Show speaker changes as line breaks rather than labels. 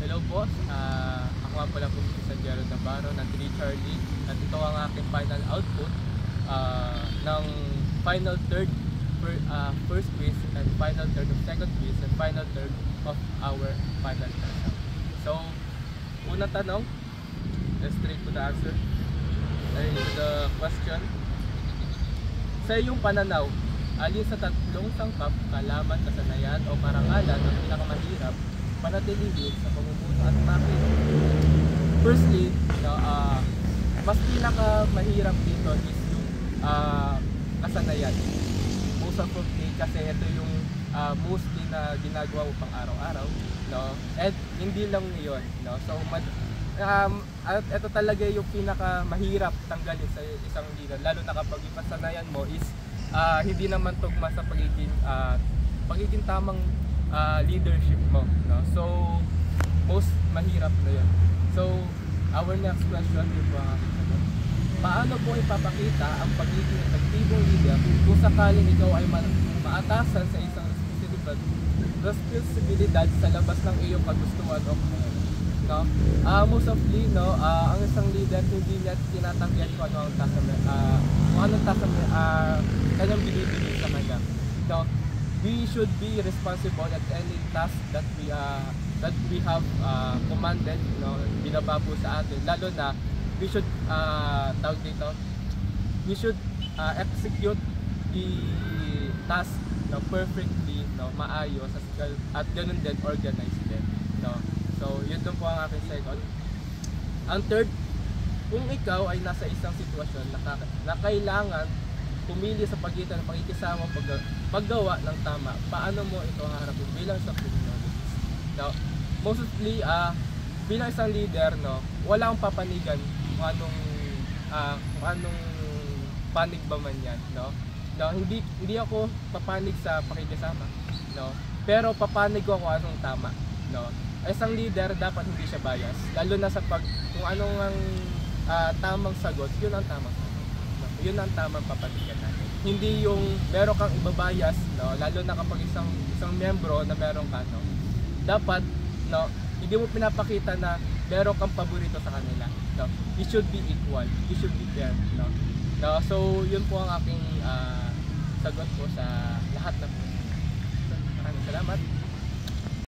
Hello po, ako nga pala po si San Gerald Navarro ng 3 Charlie at ito ang aking final output ng final third first quiz and final third of second quiz and final third of our final test. So, unang tanong, let's straight to the answer. To the question. Sa iyong pananaw, alin sa tatlong sangkap, kalaman, kasanayan o karangalan ang pinakamahirap panatilihin sa pamumuno at bakit? Firstly, mas pinakamahirap dito is yung kasanayan. Most of kasi ito yung mostly na ginagawa mo pang araw-araw, no? And hindi lang yun, no? So at ito talaga yung pinakamahirap tanggalin sa isang leader, lalo na kapag yung kasanayan mo is hindi naman tugma sa pagiging tamang leadership mo, no? So most mahirap na yun. So our next question, yun po ang aking sagot. Paano po ipapakita ang pagiging epektibong leader kung sakaling ikaw ay maatasan sa isang responsibilidad sa labas ng iyong kagustuhan o no? Most of ang isang leader hindi niya tinatanggihan kung ano ang kanyang binibigay sa kanya, no? We should be responsible at any task that we have commanded, no, binaba po sa atin, lalo na we should we should execute the task, no, perfectly, no, maayos at ganun din organized din, no. So yun po ang aking second. Ang third, kung ikaw ay nasa isang sitwasyon na kailangan pumili sa pagitan ng pakikisama paggawa ng tama, paano mo ito haharapin bilang isang criminologist? Now, mostly bilang isang leader, no, wala akong papanigan kung anong panig ba man yan, no? No, hindi ako papanig sa pakikisama, no? Pero papanig ko kung anong tama, no? Isang leader dapat hindi siya bias, lalo na sa kung anong ang tamang sagot, yun ang tamang sagot. Yun ang tamang papanigan natin. Hindi yung meron kang ibabayas, no, lalo na kapag isang miyembro na meron ka, no, dapat, no, hindi mo pinapakita na meron kang paborito sa kanila, no. You should be equal, you should be fair, no. No, so yun po ang aking sagot po sa lahat ng. Maraming salamat.